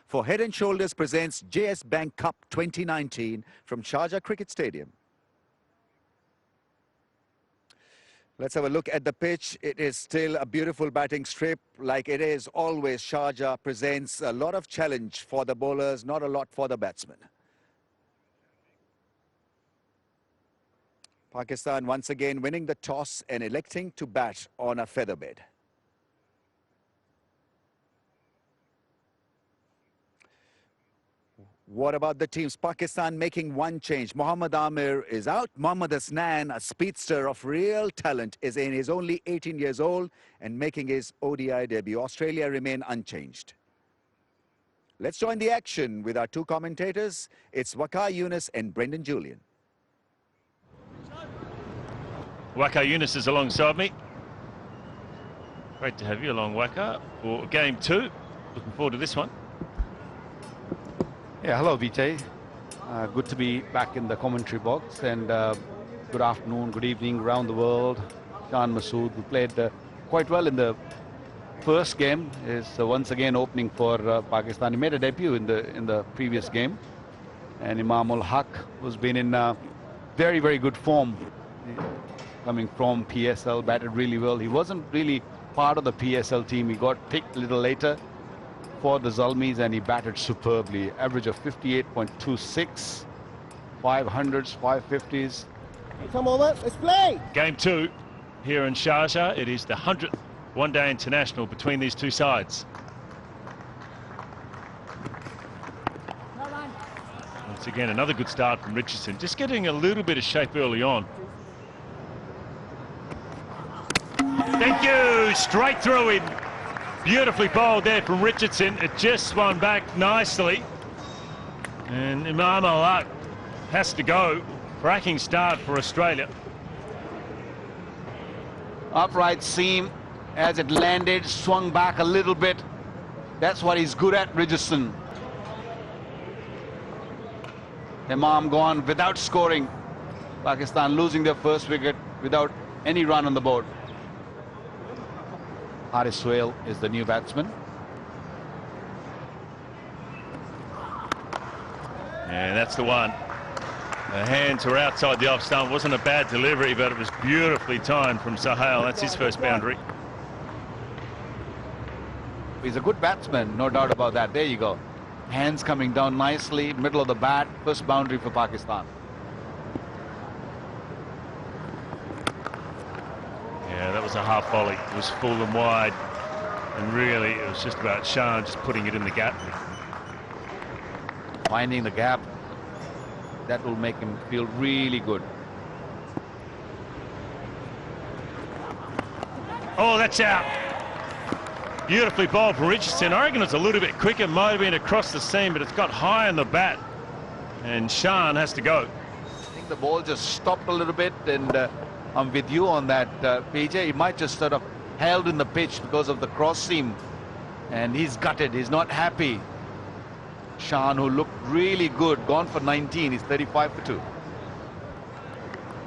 for Head and Shoulders presents JS Bank Cup 2019 from Sharjah Cricket Stadium. Let's have a look at the pitch. It is still a beautiful batting strip. Like it is always, Sharjah presents a lot of challenge for the bowlers, not a lot for the batsmen. Pakistan once again winning the toss and electing to bat on a featherbed. What about the teams? Pakistan making one change. Mohammad Amir is out. Mohammad Asnan, a speedster of real talent, is in. He's only 18 years old and making his ODI debut. Australia remain unchanged. Let's join the action with our two commentators. It's Waqar Yunus and Brendan Julian. Waqar Yunus is alongside me. Great to have you along, Waqar, for game 2. Looking forward to this one. Yeah, hello Vijay. Good to be back in the commentary box, and good afternoon, good evening around the world. Shan Masood, who played quite well in the first game, is once again opening for Pakistan. He made a debut in the previous game, and Imam ul Haq, who's been in very, very good form, coming from PSL, batted really well. He wasn't really part of the PSL team. He got picked a little later for the Zalmis, and he batted superbly. Average of 58.26, 500s, 550s. Come over, let's play. Game 2 here in Sharjah. It is the 100th one-day international between these two sides. Once again, another good start from Richardson. Just getting a little bit of shape early on. Thank you, straight through him. Beautifully bowled there from Richardson. It just swung back nicely. And Imam ul Haq has to go. Cracking start for Australia. Upright seam as it landed, swung back a little bit. That's what he's good at, Richardson. Imam gone without scoring. Pakistan losing their first wicket without any run on the board. Haris Sohail is the new batsman. Yeah, that's the one. The hands were outside the off stump. Wasn't a bad delivery, but it was beautifully timed from Sohail. That's his first boundary. He's a good batsman, no doubt about that. There you go. Hands coming down nicely, middle of the bat, first boundary for Pakistan. Yeah, that was a half volley. It was full and wide, and really it was just about Shan just putting it in the gap. Finding the gap, that will make him feel really good. Oh, that's out. Beautifully bowled from Richardson. I reckon it's a little bit quicker, might have been across the seam, but it's got high on the bat, and Shan has to go. I think the ball just stopped a little bit, and I'm with you on that, PJ. He might just sort of held in the pitch because of the cross seam, and he's gutted. He's not happy. Shan, who looked really good, gone for 19. He's 35 for 2.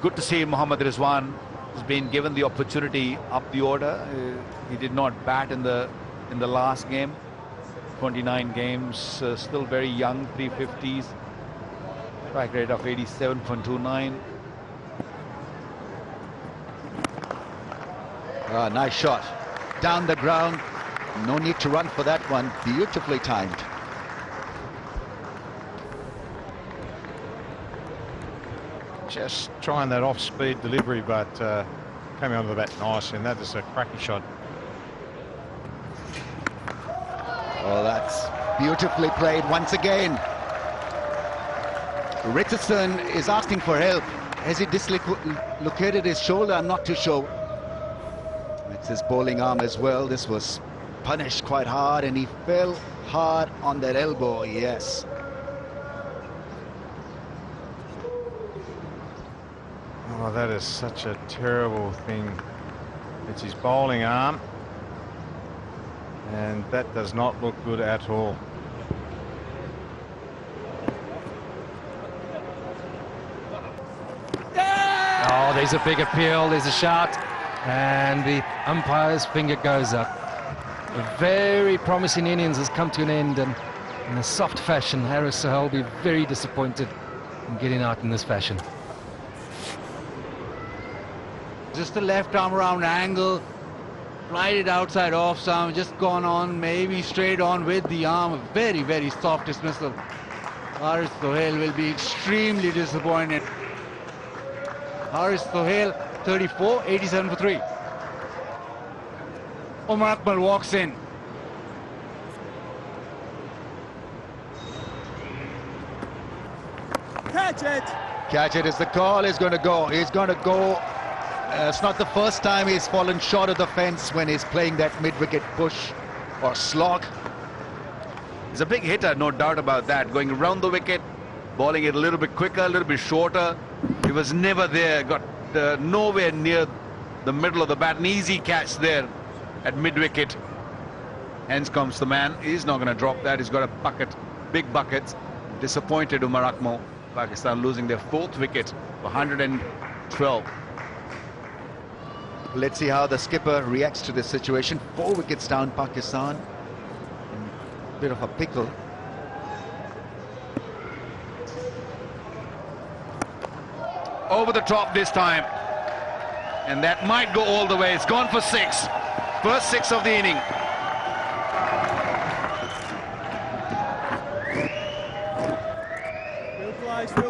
Good to see Mohammad Rizwan has been given the opportunity up the order. He did not bat in the last game. 29 games, still very young, 350s. Strike rate of 87.29. Nice shot. Down the ground. No need to run for that one. Beautifully timed. Just trying that off-speed delivery, but coming onto the bat nice, and that is a cracking shot. Oh, that's beautifully played once again. Richardson is asking for help. Has he dislocated his shoulder? I'm not too sure. It's his bowling arm as well. This was punished quite hard, and he fell hard on that elbow. Yes. Oh, that is such a terrible thing. It's his bowling arm, and that does not look good at all. Oh, there's a big appeal, there's a shot, and the umpire's finger goes up. A very promising innings has come to an end, and in a soft fashion. Haris Sohail will be very disappointed in getting out in this fashion. Just the left arm around angle, right it outside off arm, just gone on, maybe straight on with the arm. A very, very soft dismissal. Haris Sohail will be extremely disappointed. Haris Sohail, 34, 87 for 3. Omar Akmal walks in. Catch it! Catch it is the call. He's going to go. He's going to go. It's not the first time he's fallen short of the fence when he's playing that mid-wicket push or slog. He's a big hitter, no doubt about that. Going around the wicket, bowling it a little bit quicker, a little bit shorter. He was never there, got nowhere near the middle of the bat. An easy catch there at mid-wicket. Hence comes the man. He's not going to drop that. He's got a bucket, big buckets. Disappointed Umar Akmal. Pakistan losing their 4th wicket for 112. Let's see how the skipper reacts to this situation. 4 wickets down, Pakistan. In a bit of a pickle. Over the top this time. And that might go all the way. It's gone for 6. First 6 of the inning.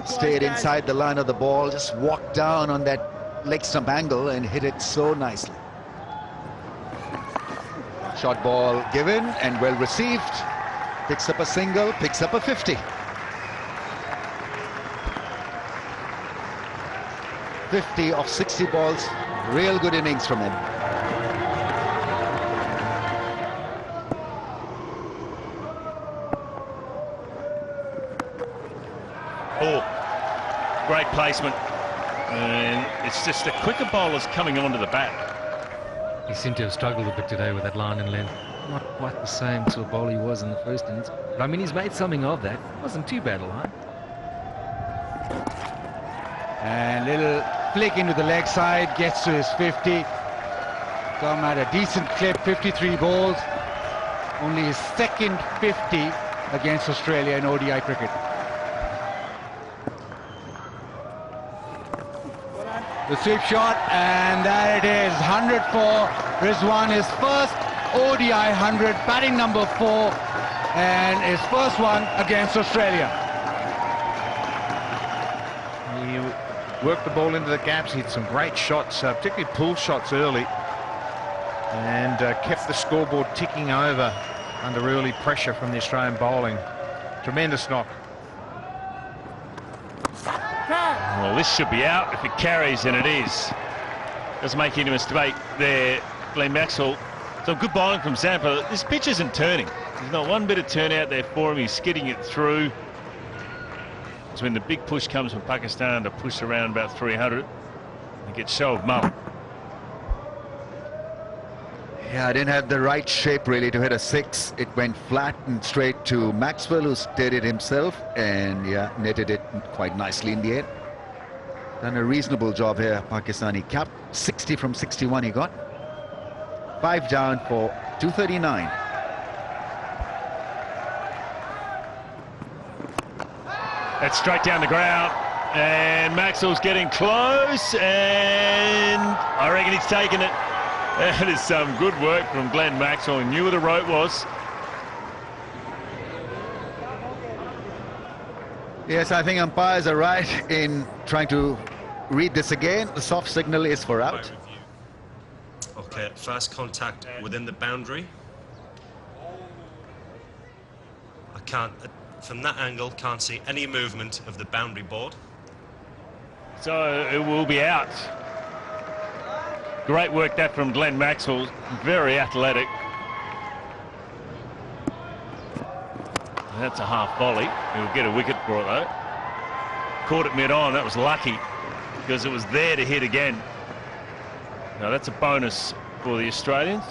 Stayed inside the line of the ball, just walked down on that leg stump angle and hit it so nicely. Short ball given and well received. Picks up a single, picks up a 50. 50 of 60 balls, real good innings from him. Oh, great placement. And it's just the quicker bowlers coming onto the bat. He seemed to have struggled a bit today with that line and length. Not quite the same sort of bowler he was in the first innings. But I mean, he's made something of that. It wasn't too bad a line. And little flick into the leg side, gets to his 50. Come at a decent clip, 53 balls. Only his 2nd 50 against Australia in ODI cricket. The sweep shot, and there it is, 100 for Rizwan, his first ODI 100, batting number 4, and his first one against Australia. He worked the ball into the gaps, hit some great shots, particularly pull shots early, and kept the scoreboard ticking over under early pressure from the Australian bowling. Tremendous knock. Well, this should be out. If it carries, and it is. Doesn't make any mistake there, Glenn Maxwell. Some good bowling from Zampa. This pitch isn't turning. There's not one bit of turn out there for him. He's skidding it through. It's when the big push comes from Pakistan to push around about 300. He gets show of mum. Yeah, I didn't have the right shape really to hit a 6. It went flat and straight to Maxwell, who steadied himself and yeah, netted it quite nicely in the end. Done a reasonable job here, Pakistani cap. 60 from 61 he got. 5 down for 239. That's straight down the ground, and Maxwell's getting close, and I reckon he's taken it. That is some good work from Glenn Maxwell. He knew where the rope was. Yes, I think umpires are right in trying to read this again. The soft signal is for out. Okay, first contact within the boundary. I can't, from that angle, can't see any movement of the boundary board. So it will be out. Great work that from Glenn Maxwell. Very athletic. That's a half volley. He'll get a wicket for it though. Caught it mid-on. That was lucky because it was there to hit again. Now that's a bonus for the Australians.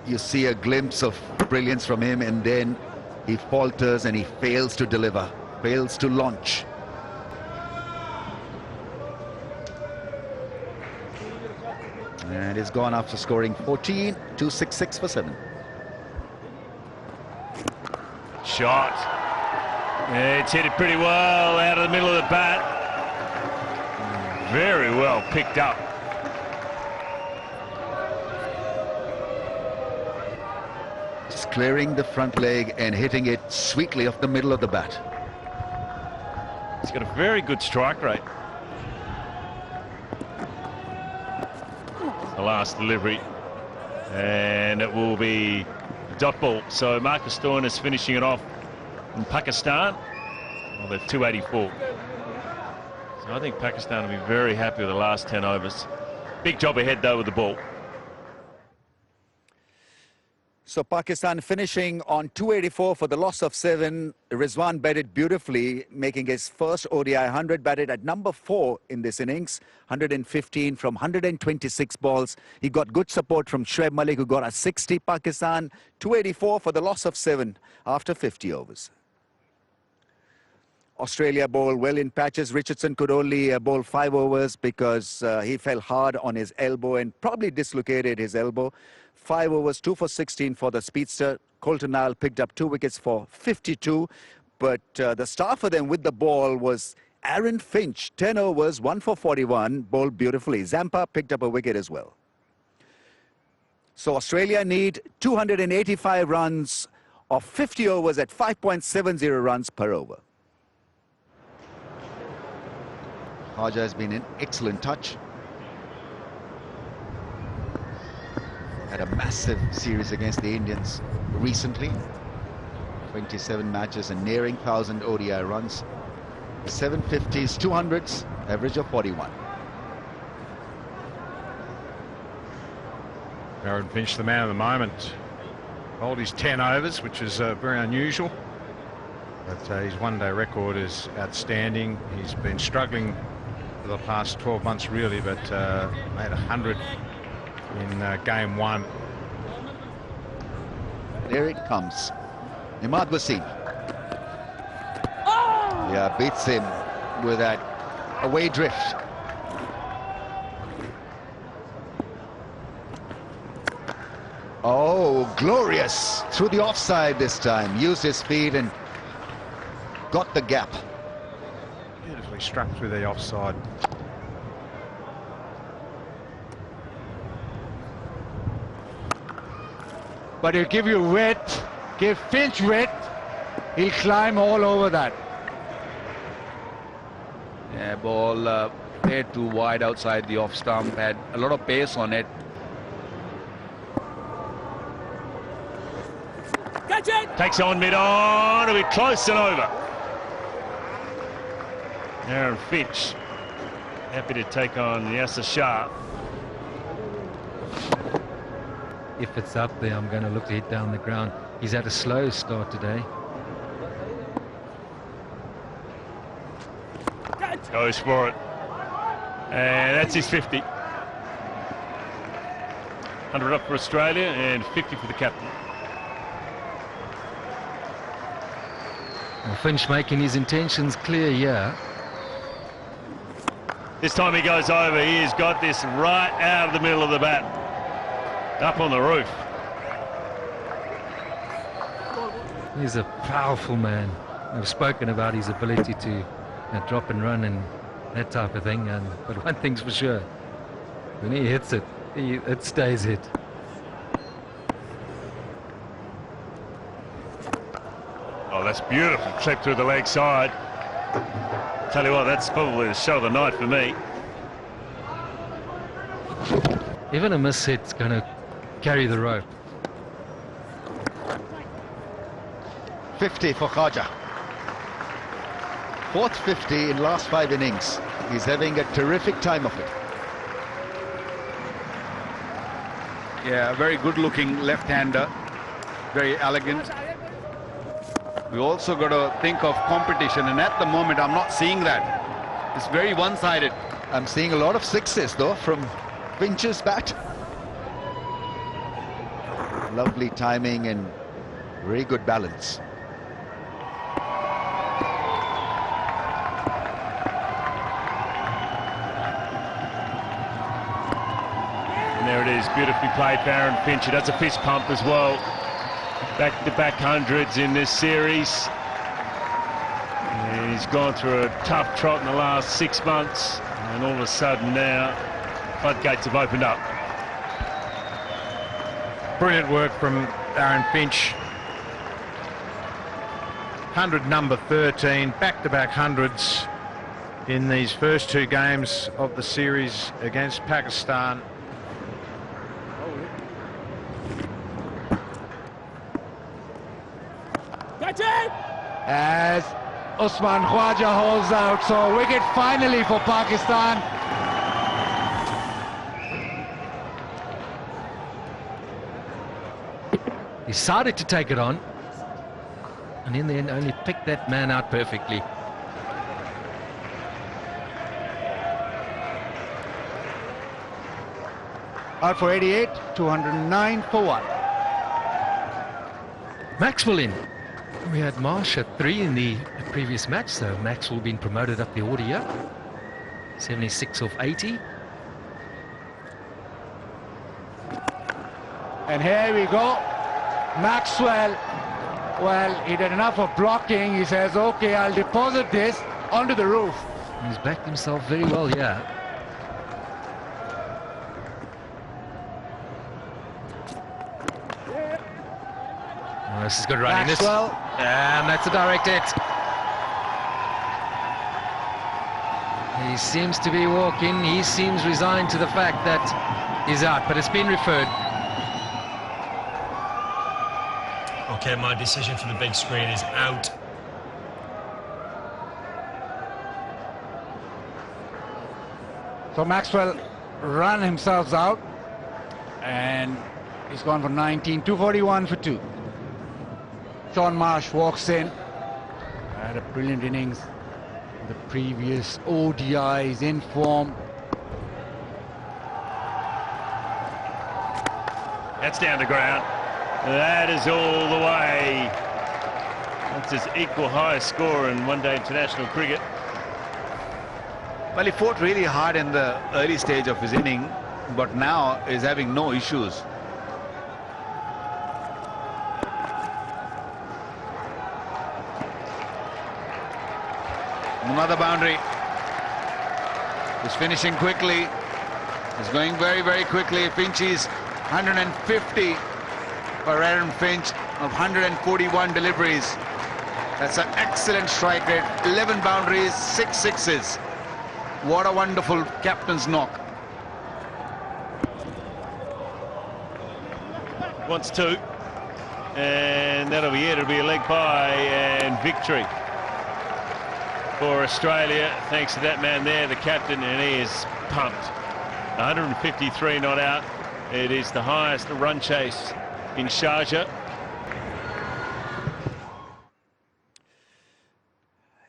You see a glimpse of brilliance from him, and then he falters and he fails to deliver, fails to launch. And is gone after scoring 14, 266 for 7. Shot. Yeah, it's hit it pretty well out of the middle of the bat. Very well picked up. Just clearing the front leg and hitting it sweetly off the middle of the bat. He's got a very good strike rate. The last delivery. And it will be dot ball. So Marcus Thorne is finishing it off in Pakistan. Well, they're 284. So I think Pakistan will be very happy with the last 10 overs. Big job ahead though with the ball. So Pakistan finishing on 284 for the loss of 7. Rizwan batted beautifully, making his first ODI 100, batted at number 4 in this innings, 115 from 126 balls. He got good support from Shoaib Malik, who got a 60. Pakistan 284 for the loss of 7 after 50 overs. Australia bowl well in patches. Richardson could only bowl 5 overs because he fell hard on his elbow and probably dislocated his elbow. 5 overs, 2 for 16 for the speedster. Colton Nile picked up 2 wickets for 52. But the star for them with the ball was Aaron Finch. 10 overs, 1 for 41, bowled beautifully. Zampa picked up a wicket as well. So Australia need 285 runs of 50 overs at 5.70 runs per over. Khaja has been in excellent touch. Had a massive series against the Indians recently. 27 matches and nearing 1,000 ODI runs. 750s, 200s, average of 41. Aaron Finch, the man of the moment. Bowled his 10 overs, which is very unusual. But his one-day record is outstanding. He's been struggling for the past 12 months, really, but made 100 in game 1. There it comes. Imad Wasim. Yeah, beats him with that away drift. Oh, glorious. Through the offside this time. Used his feet and got the gap. Beautifully struck through the offside. But he'll give you width, give Finch width, he'll climb all over that. Yeah, ball played too wide outside the off stump, had a lot of pace on it. Catch it! Takes on mid-on, it'll be close and over. Aaron Finch, happy to take on Yasser Shah. If it's up there, I'm going to look to hit down the ground. He's had a slow start today. Goes for it. And that's his 50. 100 up for Australia and 50 for the captain. Well, Finch making his intentions clear here. This time he goes over. He has got this right out of the middle of the bat. Up on the roof. He's a powerful man. We've spoken about his ability to drop and run and that type of thing. But one thing's for sure, when he hits it, it stays hit. Oh, that's beautiful. Clip through the leg side. Tell you what, that's probably the shot of the night for me. Even a miss hit's going to carry the rope. 50 for Khaja. 4th 50 in last 5 innings. He's having a terrific time of it. Yeah, very good looking left-hander, very elegant. We also got to think of competition, and at the moment I'm not seeing that. It's very one-sided. I'm seeing a lot of 6s though from Finch's bat. Lovely timing and very good balance. And is beautifully played by Aaron Finch. He does a fist pump as well. Back-to-back hundreds in this series. And he's gone through a tough trot in the last 6 months. And all of a sudden now, floodgates have opened up. Brilliant work from Aaron Finch. 100 number 13, back-to-back hundreds in these first 2 games of the series against Pakistan. As Usman Khwaja holds out, so wicket finally for Pakistan. Decided to take it on, and in the end only picked that man out perfectly. Out for 88, 209 for 1. Maxwell in. We had Marsh at 3 in the previous match, so Maxwell been promoted up the order. 76 of 80. And here we go. Maxwell, well, he did enough of blocking. He says, okay, I'll deposit this onto the roof. He's backed himself very well here. Oh, this is good running. Maxwell. And that's a direct hit. He seems to be walking. He seems resigned to the fact that he's out, but it's been referred. Okay, my decision for the big screen is out. So Maxwell ran himself out, and he's gone for 19, 241 for 2. Sean Marsh walks in. Had a brilliant innings. The previous ODIs in form. That's down the ground. That is all the way. That's his equal highest score in one-day international cricket. Well, he fought really hard in the early stage of his inning, but now is having no issues. Another boundary. He's finishing quickly. He's going very, very quickly. Finch's 150 for Aaron Finch of 141 deliveries. That's an excellent strike rate. 11 boundaries, 6 sixes. What a wonderful captain's knock. Wants 2. And that'll be it. It'll be a leg bye and victory for Australia, thanks to that man there, the captain, and he is pumped. 153 not out. It is the highest run chase in Sharjah.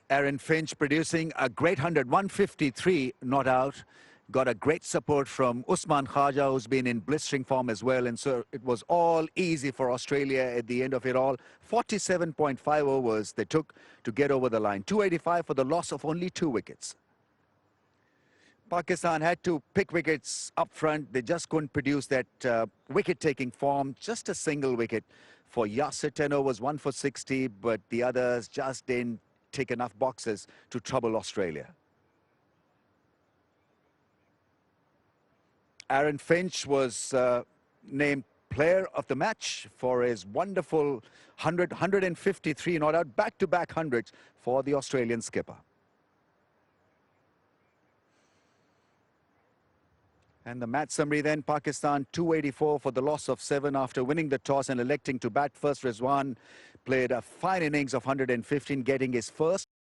Aaron Finch producing a great 153 not out. Got a great support from Usman Khwaja, who's been in blistering form as well. And so it was all easy for Australia at the end of it all. 47.5 overs they took to get over the line. 285 for the loss of only 2 wickets. Pakistan had to pick wickets up front. They just couldn't produce that wicket-taking form. Just a single wicket for Yasir. 10 overs, 1 for 60, but the others just didn't take enough boxes to trouble Australia. Aaron Finch was named player of the match for his wonderful 153 not out, back-to-back hundreds for the Australian skipper. And the match summary then: Pakistan 284 for the loss of 7 after winning the toss and electing to bat first. Rizwan played a fine innings of 115, getting his first